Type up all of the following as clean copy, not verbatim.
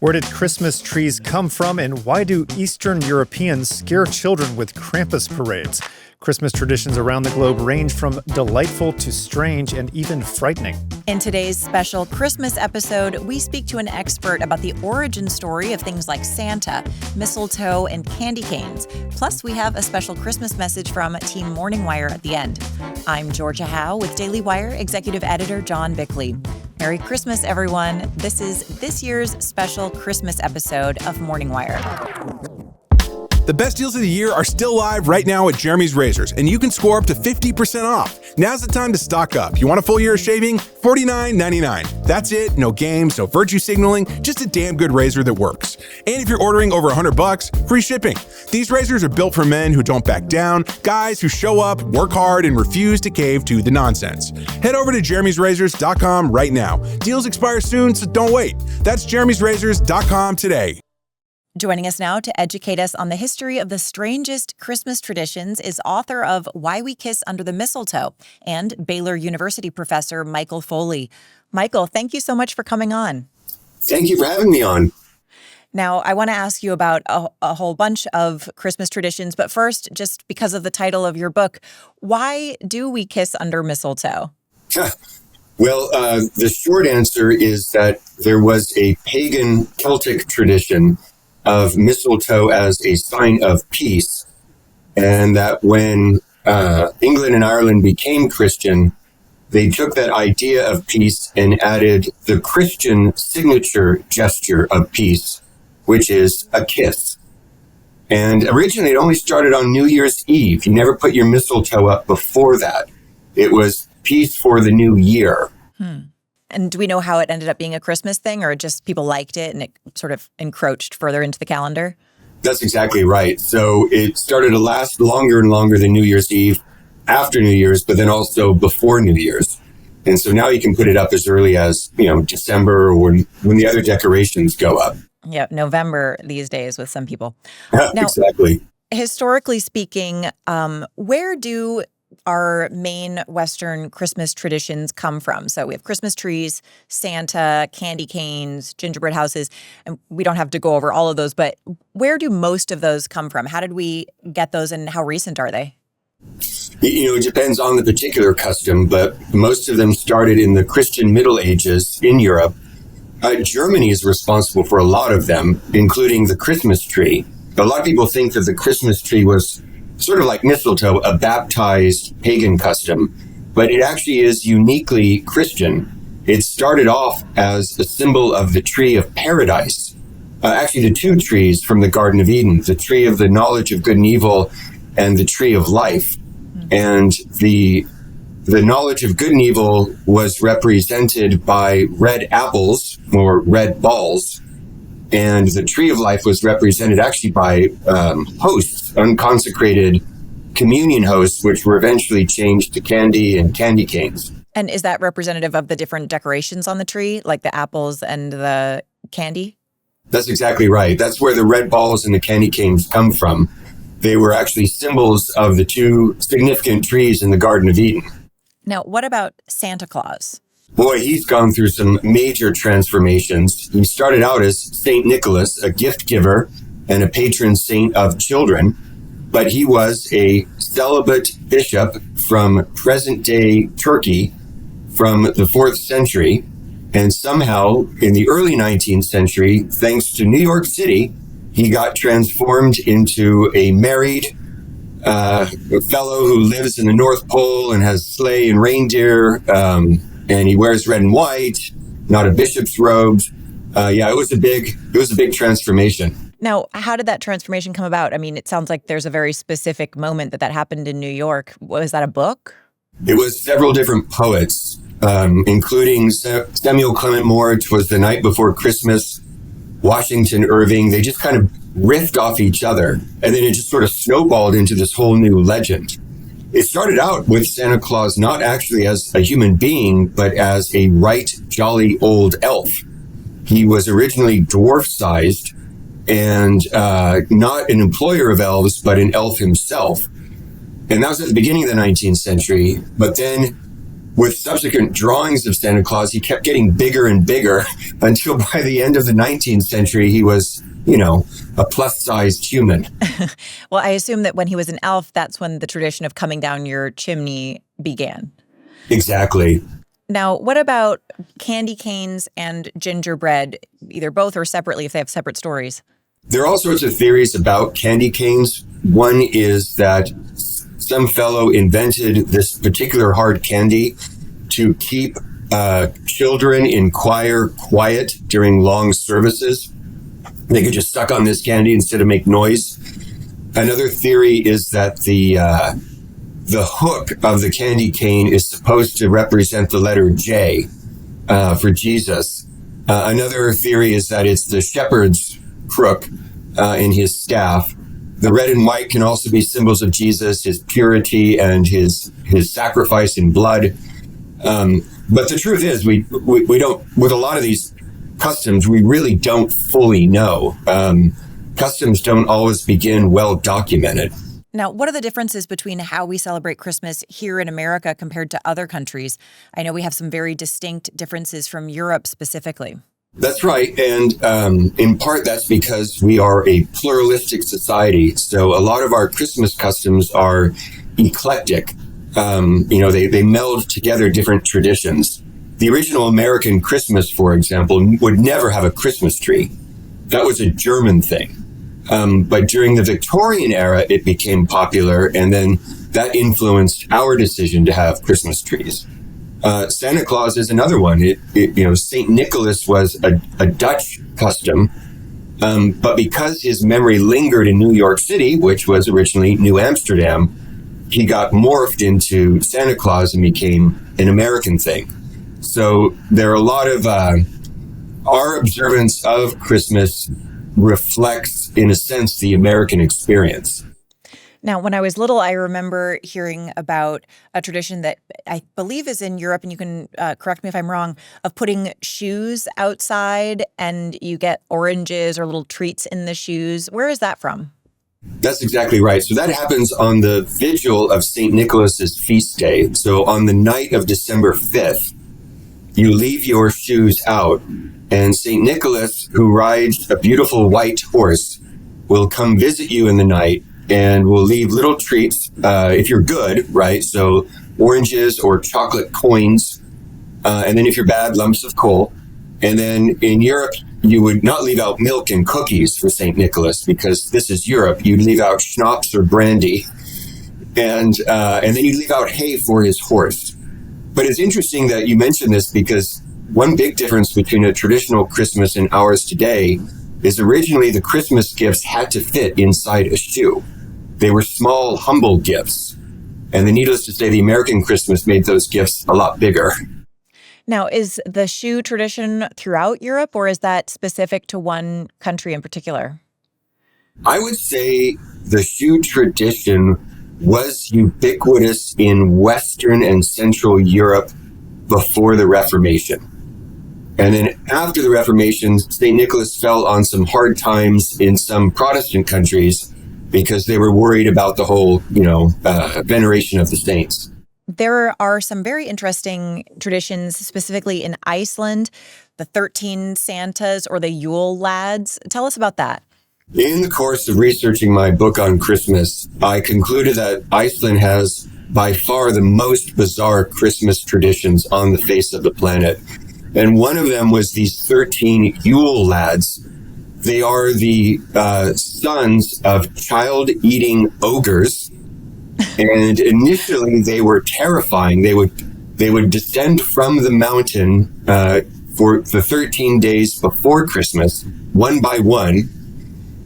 Where did Christmas trees come from, and why do Eastern Europeans scare children with Krampus parades? Christmas traditions around the globe range from delightful to strange and even frightening. In today's special Christmas episode, we speak to an expert about the origin story of things like Santa, mistletoe, and candy canes. Plus, we have a special Christmas message from Team Morning Wire at the end. I'm Georgia Howe with Daily Wire Executive Editor John Bickley. Merry Christmas, everyone. This is this year's special Christmas episode of Morning Wire. The best deals of the year are still live right now at Jeremy's Razors, and you can score up to 50% off. Now's the time to stock up. You want a full year of shaving? $49.99. That's it. No games, no virtue signaling, just a damn good razor that works. And if you're ordering over $100, free shipping. These razors are built for men who don't back down, guys who show up, work hard, and refuse to cave to the nonsense. Head over to jeremysrazors.com right now. Deals expire soon, so don't wait. That's jeremysrazors.com today. Joining us now to educate us on the history of the strangest Christmas traditions is author of Why We Kiss Under the Mistletoe and Baylor University professor Michael Foley. Michael, thank you so much for coming on. Thank you for having me on. Now, I want to ask you about a whole bunch of Christmas traditions, but first, just because of the title of your book, why do we kiss under mistletoe? Well, the short answer is that there was a pagan Celtic tradition of mistletoe as a sign of peace, and that when England and Ireland became Christian, they took that idea of peace and added the Christian signature gesture of peace, which is a kiss. And originally it only started on New Year's Eve. You never put your mistletoe up before that. It was peace for the new year. And do we know how it ended up being a Christmas thing, or just people liked it and it sort of encroached further into the calendar? That's exactly right. So it started to last longer and longer than New Year's Eve, after New Year's, but then also before New Year's. And so now you can put it up as early as, December, or when the other decorations go up. Yeah, November these days with some people. Now, exactly. Historically speaking, where do our main Western Christmas traditions come from? So we have Christmas trees, Santa, candy canes, gingerbread houses, and we don't have to go over all of those, but where do most of those come from? How did we get those, and how recent are they? It depends on the particular custom, but most of them started in the Christian Middle Ages in Europe. Germany is responsible for a lot of them, including the Christmas tree. A lot of people think that the Christmas tree was sort of like mistletoe, a baptized pagan custom, but it actually is uniquely Christian. It started off as a symbol of the tree of paradise. Actually, the two trees from the Garden of Eden, the tree of the knowledge of good and evil and the tree of life. And the knowledge of good and evil was represented by red apples or red balls. And the tree of life was represented actually by hosts, unconsecrated communion hosts, which were eventually changed to candy and candy canes. And is that representative of the different decorations on the tree, like the apples and the candy? That's exactly right. That's where the red balls and the candy canes come from. They were actually symbols of the two significant trees in the Garden of Eden. Now, what about Santa Claus? Boy, he's gone through some major transformations. He started out as Saint Nicholas, a gift giver and a patron saint of children, but he was a celibate bishop from present-day Turkey from the 4th century. And somehow, in the early 19th century, thanks to New York City, he got transformed into a married fellow who lives in the North Pole and has sleigh and reindeer, and he wears red and white, not a bishop's robes. It was a big transformation. Now, how did that transformation come about? I mean, it sounds like there's a very specific moment that happened in New York. Was that a book? It was several different poets, including Samuel Clement Morse was The Night Before Christmas, Washington Irving. They just kind of riffed off each other, and then it just sort of snowballed into this whole new legend. It started out with Santa Claus not actually as a human being, but as a right jolly old elf. He was originally dwarf-sized and not an employer of elves, but an elf himself. And that was at the beginning of the 19th century. But then with subsequent drawings of Santa Claus, he kept getting bigger and bigger until by the end of the 19th century, he was, a plus-sized human. Well, I assume that when he was an elf, that's when the tradition of coming down your chimney began. Exactly. Now, what about candy canes and gingerbread, either both or separately if they have separate stories? There are all sorts of theories about candy canes. One is that some fellow invented this particular hard candy to keep children in choir quiet during long services. They could just suck on this candy instead of make noise. Another theory is that the hook of the candy cane is supposed to represent the letter J for Jesus. Another theory is that it's the shepherd's crook in his staff. The red and white can also be symbols of Jesus, his purity and his sacrifice in blood. But the truth is, we don't, with a lot of these customs, we really don't fully know. Customs don't always begin well documented. Now, what are the differences between how we celebrate Christmas here in America compared to other countries? I know we have some very distinct differences from Europe specifically. That's right. And in part, that's because we are a pluralistic society. So a lot of our Christmas customs are eclectic. They meld together different traditions. The original American Christmas, for example, would never have a Christmas tree. That was a German thing. But during the Victorian era, it became popular, and then that influenced our decision to have Christmas trees. Santa Claus is another one. St. Nicholas was a Dutch custom, but because his memory lingered in New York City, which was originally New Amsterdam, he got morphed into Santa Claus and became an American thing. So there are a lot of our observance of Christmas reflects, in a sense, the American experience. Now, when I was little, I remember hearing about a tradition that I believe is in Europe, and you can correct me if I'm wrong, of putting shoes outside and you get oranges or little treats in the shoes. Where is that from? That's exactly right. So that happens on the vigil of St. Nicholas's feast day. So on the night of December 5th, you leave your shoes out, and St. Nicholas, who rides a beautiful white horse, will come visit you in the night and will leave little treats, if you're good, right? So oranges or chocolate coins, and then if you're bad, lumps of coal. And then in Europe, you would not leave out milk and cookies for St. Nicholas, because this is Europe. You'd leave out schnapps or brandy, and then you'd leave out hay for his horse. But it's interesting that you mentioned this, because one big difference between a traditional Christmas and ours today is originally the Christmas gifts had to fit inside a shoe. They were small, humble gifts. And then, needless to say, the American Christmas made those gifts a lot bigger. Now, is the shoe tradition throughout Europe, or is that specific to one country in particular? I would say the shoe tradition was ubiquitous in Western and Central Europe before the Reformation. And then after the Reformation, St. Nicholas fell on some hard times in some Protestant countries because they were worried about the whole, veneration of the saints. There are some very interesting traditions, specifically in Iceland, the 13 Santas or the Yule lads. Tell us about that. In the course of researching my book on Christmas, I concluded that Iceland has by far the most bizarre Christmas traditions on the face of the planet. And one of them was these 13 Yule lads. They are the sons of child-eating ogres. And initially they were terrifying. They would descend from the mountain for the 13 days before Christmas, one by one.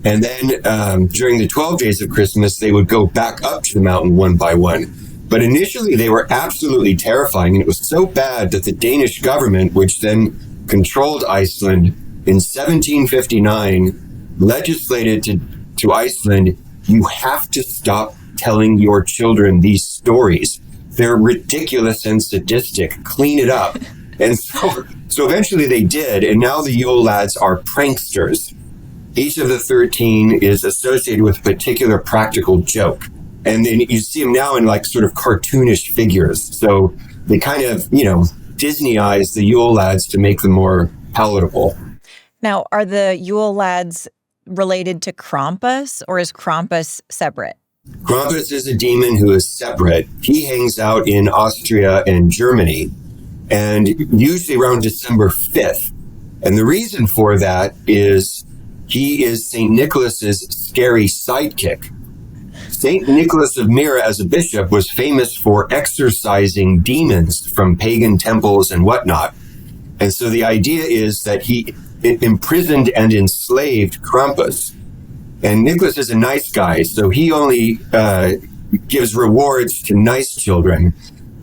And then during the 12 days of Christmas, they would go back up to the mountain one by one. But initially, they were absolutely terrifying. And it was so bad that the Danish government, which then controlled Iceland in 1759, legislated to Iceland, you have to stop telling your children these stories. They're ridiculous and sadistic. Clean it up. And so eventually they did. And now the Yule lads are pranksters. Each of the 13 is associated with a particular practical joke. And then you see them now in like sort of cartoonish figures. So they kind of, Disneyize the Yule lads to make them more palatable. Now, are the Yule lads related to Krampus, or is Krampus separate? Krampus is a demon who is separate. He hangs out in Austria and Germany, and usually around December 5th. And the reason for that is he is St. Nicholas's scary sidekick. St. Nicholas of Myra, as a bishop, was famous for exorcising demons from pagan temples and whatnot. And so the idea is that he imprisoned and enslaved Krampus. And Nicholas is a nice guy, so he only gives rewards to nice children,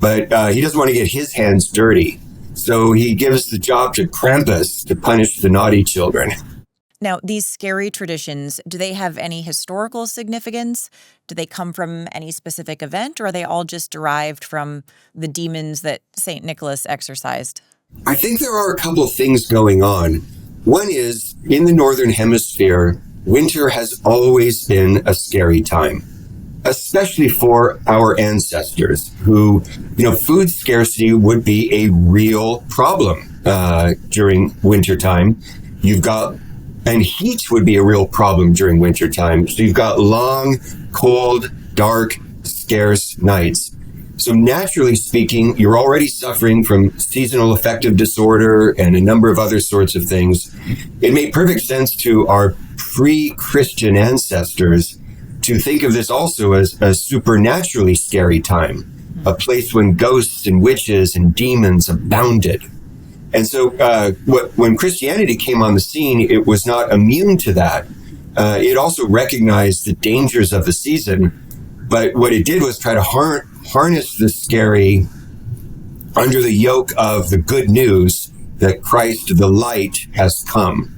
but he doesn't want to get his hands dirty. So he gives the job to Krampus to punish the naughty children. Now, these scary traditions, do they have any historical significance? Do they come from any specific event, or are they all just derived from the demons that St. Nicholas exorcised? I think there are a couple of things going on. One is, in the Northern Hemisphere, winter has always been a scary time, especially for our ancestors who, food scarcity would be a real problem during wintertime. And heat would be a real problem during wintertime. So you've got long, cold, dark, scarce nights. So naturally speaking, you're already suffering from seasonal affective disorder and a number of other sorts of things. It made perfect sense to our pre-Christian ancestors to think of this also as a supernaturally scary time, a place when ghosts and witches and demons abounded. And so when Christianity came on the scene, it was not immune to that. It also recognized the dangers of the season. But what it did was try to harness the scary under the yoke of the good news that Christ, the light, has come.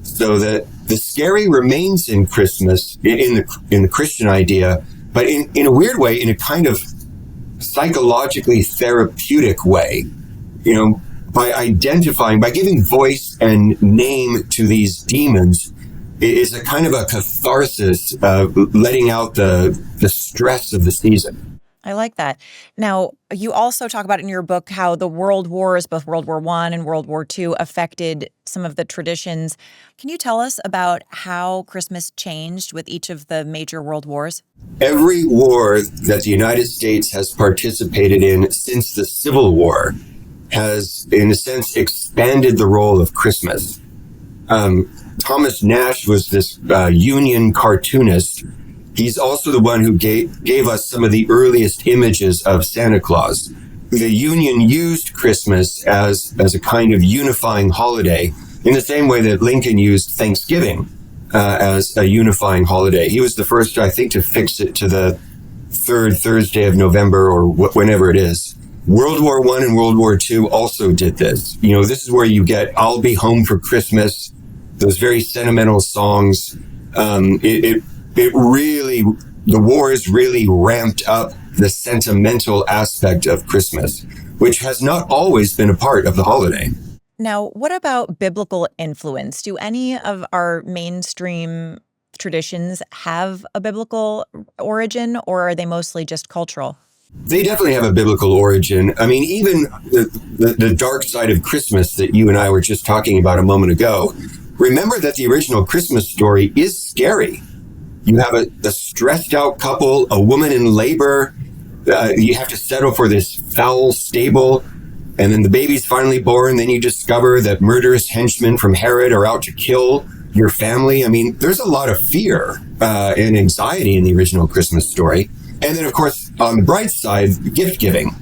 So that the scary remains in Christmas, in the Christian idea, but in a weird way, in a kind of psychologically therapeutic way. By giving voice and name to these demons, it is a kind of a catharsis of letting out the stress of the season. I like that. Now, you also talk about in your book how the world wars, both World War I and World War II, affected some of the traditions. Can you tell us about how Christmas changed with each of the major world wars? Every war that the United States has participated in since the Civil War has, in a sense, expanded the role of Christmas. Thomas Nash was this Union cartoonist. He's also the one who gave us some of the earliest images of Santa Claus. The Union used Christmas as a kind of unifying holiday in the same way that Lincoln used Thanksgiving as a unifying holiday. He was the first, I think, to fix it to the third Thursday of November or whenever it is. World War I and World War II also did this. This is where you get I'll Be Home for Christmas, those very sentimental songs. The wars really ramped up the sentimental aspect of Christmas, which has not always been a part of the holiday. Now, what about biblical influence? Do any of our mainstream traditions have a biblical origin, or are they mostly just cultural? They definitely have a biblical origin. I mean, even the dark side of Christmas that you and I were just talking about a moment ago, remember that the original Christmas story is scary. You have a stressed out couple, a woman in labor. You have to settle for this foul stable. And then the baby's finally born. Then you discover that murderous henchmen from Herod are out to kill your family. I mean, there's a lot of fear and anxiety in the original Christmas story. And then, of course, on the bright side, gift giving.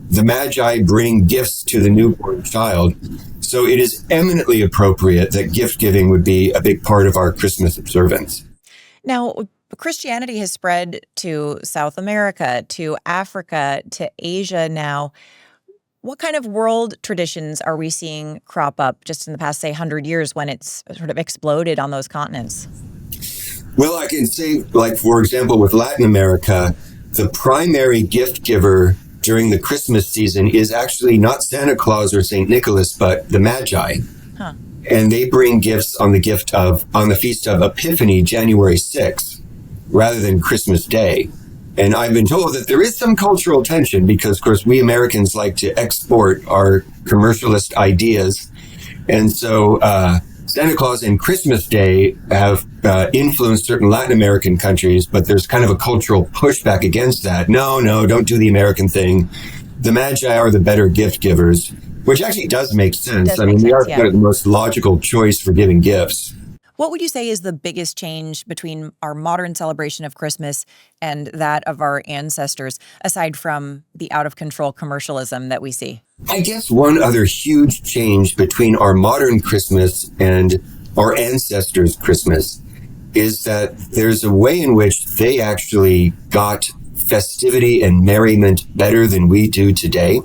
The Magi bring gifts to the newborn child. So it is eminently appropriate that gift giving would be a big part of our Christmas observance. Now, Christianity has spread to South America, to Africa, to Asia now. What kind of world traditions are we seeing crop up just in the past, say, 100 years when it's sort of exploded on those continents? Well, I can say, for example, with Latin America, the primary gift giver during the Christmas season is actually not Santa Claus or St. Nicholas, but the Magi. Huh. And they bring gifts on the feast of Epiphany, January 6th, rather than Christmas Day. And I've been told that there is some cultural tension because, of course, we Americans like to export our commercialist ideas. And so Santa Claus and Christmas Day have influenced certain Latin American countries, but there's kind of a cultural pushback against that. No, don't do the American thing. The Magi are the better gift givers, which actually does make sense. We are kind of the most logical choice for giving gifts. What would you say is the biggest change between our modern celebration of Christmas and that of our ancestors, aside from the out-of-control commercialism that we see? I guess one other huge change between our modern Christmas and our ancestors' Christmas is that there's a way in which they actually got festivity and merriment better than we do today.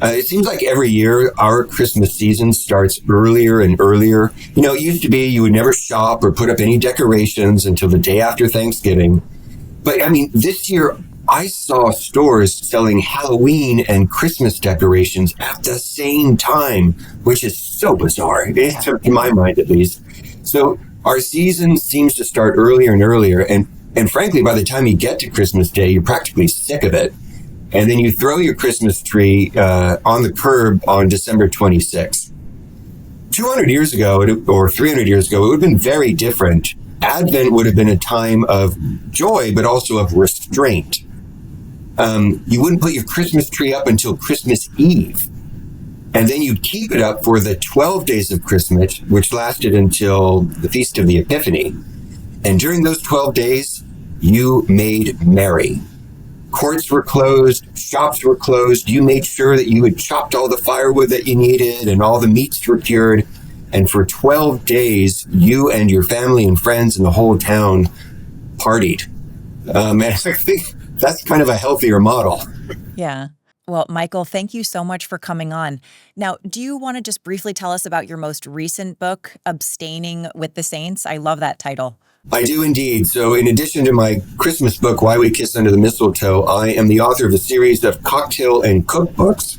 It seems like every year our Christmas season starts earlier and earlier. It used to be you would never shop or put up any decorations until the day after Thanksgiving. But this year I saw stores selling Halloween and Christmas decorations at the same time, which is so bizarre, to my mind at least. So our season seems to start earlier and earlier. And frankly, by the time you get to Christmas Day, you're practically sick of it. And then you throw your Christmas tree on the curb on December 26th. 200 years ago, or 300 years ago, it would have been very different. Advent would have been a time of joy, but also of restraint. You wouldn't put your Christmas tree up until Christmas Eve. And then you'd keep it up for the 12 days of Christmas, which lasted until the Feast of the Epiphany. And during those 12 days, you made merry. Courts were closed, shops were closed. You made sure that you had chopped all the firewood that you needed and all the meats were cured. And for 12 days, you and your family and friends and the whole town partied. And I think that's kind of a healthier model. Yeah. Well, Michael, thank you so much for coming on. Now, do you want to just briefly tell us about your most recent book, Abstaining with the Saints? I love that title. I do indeed. So in addition to my Christmas book, Why We Kiss Under the Mistletoe, I am the author of a series of cocktail and cookbooks,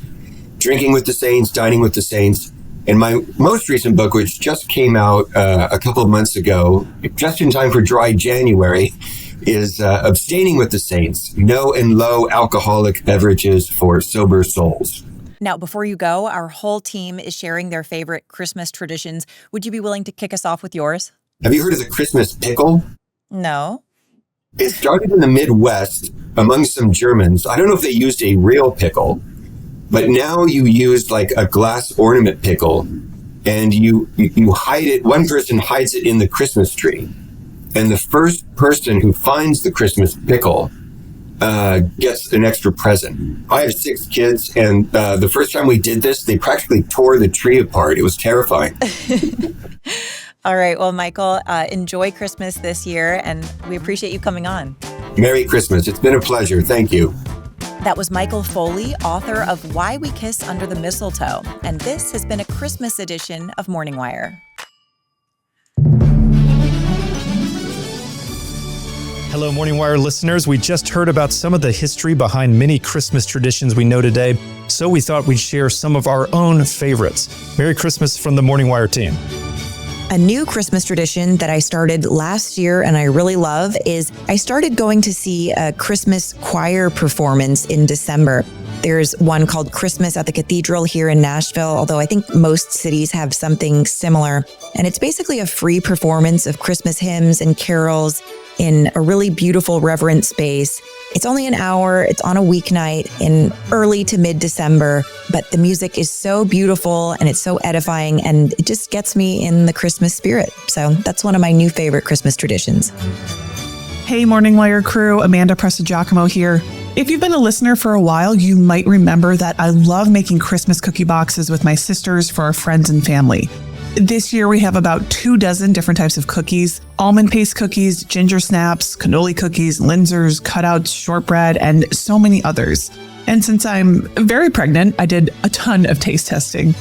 Drinking with the Saints, Dining with the Saints. And my most recent book, which just came out a couple of months ago, just in time for dry January, is Abstaining with the Saints, No and Low Alcoholic Beverages for Sober Souls. Now, before you go, our whole team is sharing their favorite Christmas traditions. Would you be willing to kick us off with yours? Have you heard of the Christmas pickle? No. It started in the Midwest among some Germans. I don't know if they used a real pickle, but now you use like a glass ornament pickle and you hide it. One person hides it in the Christmas tree. And the first person who finds the Christmas pickle gets an extra present. I have 6 kids, and the first time we did this, they practically tore the tree apart. It was terrifying. All right. Well, Michael, enjoy Christmas this year, and we appreciate you coming on. Merry Christmas. It's been a pleasure. Thank you. That was Michael Foley, author of Why We Kiss Under the Mistletoe. And this has been a Christmas edition of Morning Wire. Hello, Morning Wire listeners. We just heard about some of the history behind many Christmas traditions we know today, so we thought we'd share some of our own favorites. Merry Christmas from the Morning Wire team. A new Christmas tradition that I started last year and I really love is I started going to see a Christmas choir performance in December. There's one called Christmas at the Cathedral here in Nashville, although I think most cities have something similar. And it's basically a free performance of Christmas hymns and carols in a really beautiful, reverent space. It's only an hour. It's on a weeknight in early to mid-December, but the music is so beautiful and it's so edifying and it just gets me in the Christmas spirit. So that's one of my new favorite Christmas traditions. Hey, Morning Wire crew, Amanda Prestigiacomo here. If you've been a listener for a while, you might remember that I love making Christmas cookie boxes with my sisters for our friends and family. This year, we have about 24 different types of cookies, almond paste cookies, ginger snaps, cannoli cookies, Linzers, cutouts, shortbread, and so many others. And since I'm very pregnant, I did a ton of taste testing.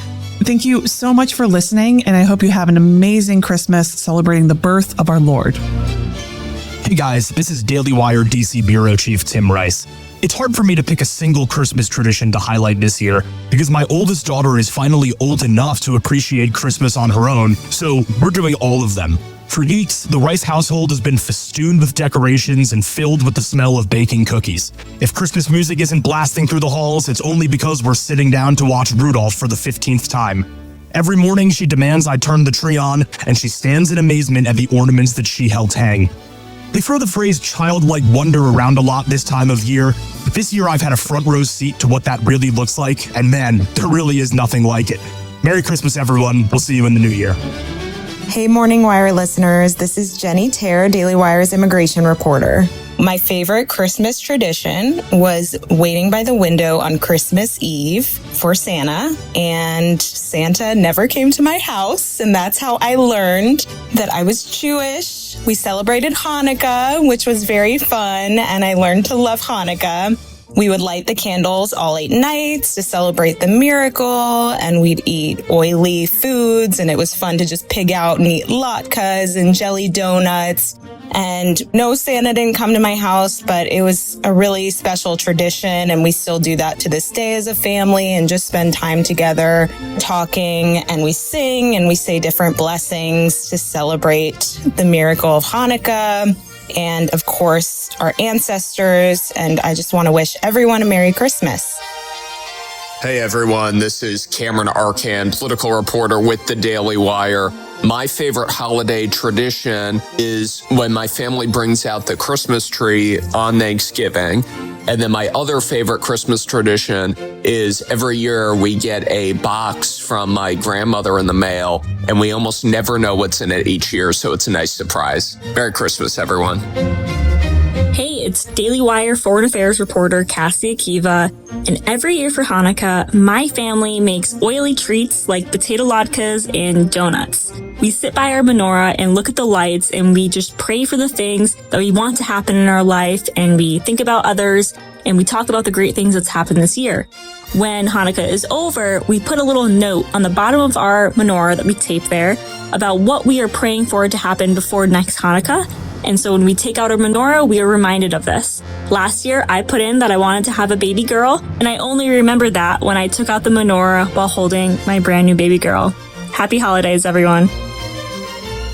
Thank you so much for listening, and I hope you have an amazing Christmas celebrating the birth of our Lord. Hey guys, this is Daily Wire DC Bureau Chief Tim Rice. It's hard for me to pick a single Christmas tradition to highlight this year because my oldest daughter is finally old enough to appreciate Christmas on her own, so we're doing all of them. For weeks, the Rice household has been festooned with decorations and filled with the smell of baking cookies. If Christmas music isn't blasting through the halls, it's only because we're sitting down to watch Rudolph for the 15th time. Every morning, she demands I turn the tree on, and she stands in amazement at the ornaments that she helped hang. They throw the phrase childlike wonder around a lot this time of year, but this year I've had a front row seat to what that really looks like, and man, there really is nothing like it. Merry Christmas, everyone. We'll see you in the new year. Hey, Morning Wire listeners. This is Jenny Terr, Daily Wire's immigration reporter. My favorite Christmas tradition was waiting by the window on Christmas Eve for Santa, and Santa never came to my house, and that's how I learned that I was Jewish. We celebrated Hanukkah, which was very fun, and I learned to love Hanukkah. We would light the candles all 8 nights to celebrate the miracle, and we'd eat oily foods, and it was fun to just pig out and eat latkes and jelly donuts. And no, Santa didn't come to my house, but it was a really special tradition, and we still do that to this day as a family and just spend time together talking, and we sing and we say different blessings to celebrate the miracle of Hanukkah. And of course, our ancestors, and I just want to wish everyone a Merry Christmas. Hey everyone, this is Cameron Arcand, political reporter with the Daily Wire. My favorite holiday tradition is when my family brings out the Christmas tree on Thanksgiving. And then my other favorite Christmas tradition is every year we get a box from my grandmother in the mail, and we almost never know what's in it each year, so it's a nice surprise. Merry Christmas, everyone. Hey, it's Daily Wire Foreign Affairs reporter Cassie Akiva, and every year for Hanukkah, my family makes oily treats like potato latkes and donuts. We sit by our menorah and look at the lights, and we just pray for the things that we want to happen in our life, and we think about others, and we talk about the great things that's happened this year. When Hanukkah is over, we put a little note on the bottom of our menorah that we tape there about what we are praying for to happen before next Hanukkah. And so when we take out our menorah, we are reminded of this. Last year, I put in that I wanted to have a baby girl, and I only remembered that when I took out the menorah while holding my brand new baby girl. Happy holidays, everyone.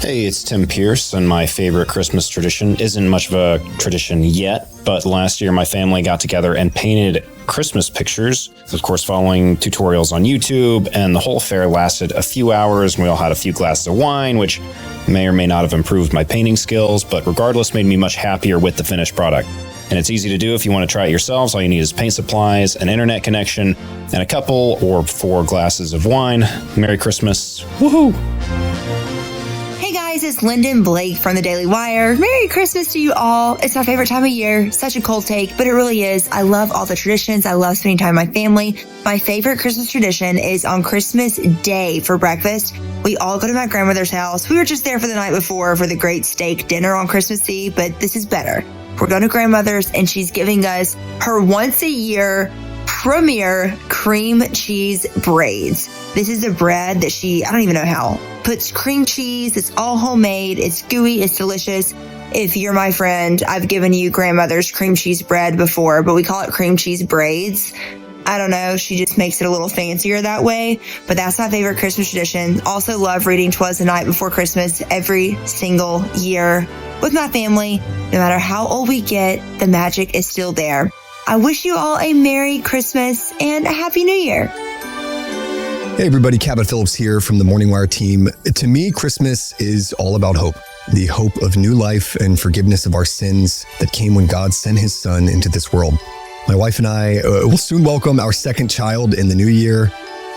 Hey, it's Tim Pierce, and my favorite Christmas tradition isn't much of a tradition yet, but last year my family got together and painted Christmas pictures, of course following tutorials on YouTube, and the whole affair lasted a few hours, and we all had a few glasses of wine, which may or may not have improved my painting skills, but regardless made me much happier with the finished product. And it's easy to do if you want to try it yourselves. All you need is paint supplies, an internet connection, and a couple or 4 glasses of wine. Merry Christmas. Woohoo! Hey guys, it's Lyndon Blake from the Daily Wire. Merry Christmas to you all. It's my favorite time of year. Such a cold take, but it really is. I love all the traditions. I love spending time with my family. My favorite Christmas tradition is on Christmas Day for breakfast. We all go to my grandmother's house. We were just there for the night before for the great steak dinner on Christmas Eve, but this is better. We're going to grandmother's, and she's giving us her once a year premier cream cheese braids. This is a bread that she, I don't even know how, puts cream cheese. It's all homemade. It's gooey. It's delicious. If you're my friend, I've given you grandmother's cream cheese bread before, but we call it cream cheese braids. I don't know. She just makes it a little fancier that way, but that's my favorite Christmas tradition. Also love reading 'Twas the Night Before Christmas every single year with my family. No matter how old we get, the magic is still there. I wish you all a Merry Christmas and a Happy New Year. Hey everybody, Cabot Phillips here from the Morning Wire team. To me, Christmas is all about hope. The hope of new life and forgiveness of our sins that came when God sent his son into this world. My wife and I will soon welcome our second child in the new year.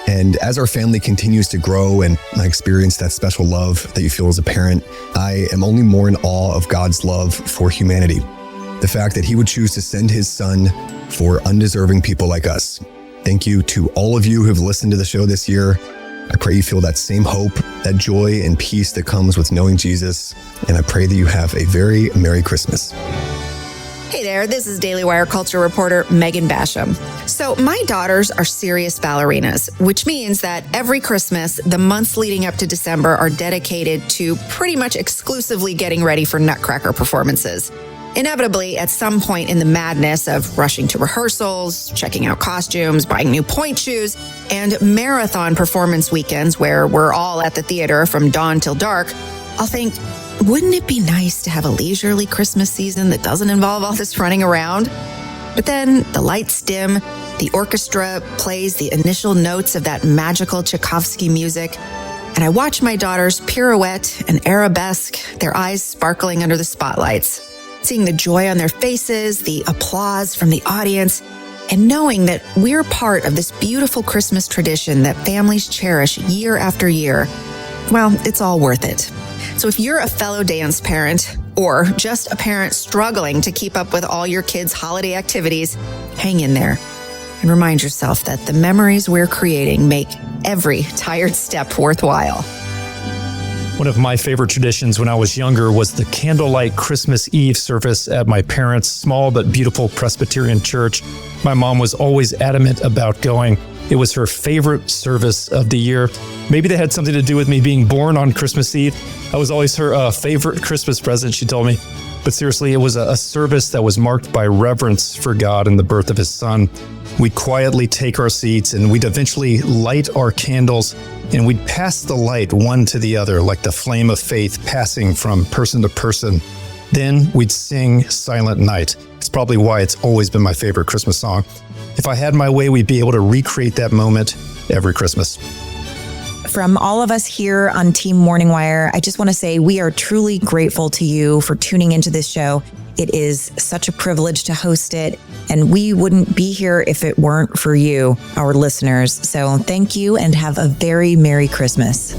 And as our family continues to grow and I experience that special love that you feel as a parent, I am only more in awe of God's love for humanity. The fact that he would choose to send his son for undeserving people like us. Thank you to all of you who have listened to the show this year. I pray you feel that same hope, that joy and peace that comes with knowing Jesus. And I pray that you have a very Merry Christmas. Hey there, this is Daily Wire culture reporter Megan Basham. So my daughters are serious ballerinas, which means that every Christmas, the months leading up to December are dedicated to pretty much exclusively getting ready for Nutcracker performances. Inevitably, at some point in the madness of rushing to rehearsals, checking out costumes, buying new point shoes, and marathon performance weekends where we're all at the theater from dawn till dark, I'll think, wouldn't it be nice to have a leisurely Christmas season that doesn't involve all this running around? But then the lights dim, the orchestra plays the initial notes of that magical Tchaikovsky music, and I watch my daughters pirouette and arabesque, their eyes sparkling under the spotlights, seeing the joy on their faces, the applause from the audience, and knowing that we're part of this beautiful Christmas tradition that families cherish year after year. Well, it's all worth it. So if you're a fellow dance parent, or just a parent struggling to keep up with all your kids' holiday activities, hang in there and remind yourself that the memories we're creating make every tired step worthwhile. One of my favorite traditions when I was younger was the candlelight Christmas Eve service at my parents' small but beautiful Presbyterian church. My mom was always adamant about going. It was her favorite service of the year. Maybe that had something to do with me being born on Christmas Eve. I was always her favorite Christmas present, she told me. But seriously, it was a service that was marked by reverence for God and the birth of his son. We'd quietly take our seats and we'd eventually light our candles and we'd pass the light one to the other like the flame of faith passing from person to person. Then we'd sing Silent Night. It's probably why it's always been my favorite Christmas song. If I had my way, we'd be able to recreate that moment every Christmas. From all of us here on Team Morning Wire, I just want to say we are truly grateful to you for tuning into this show. It is such a privilege to host it, and we wouldn't be here if it weren't for you, our listeners. So thank you and have a very Merry Christmas.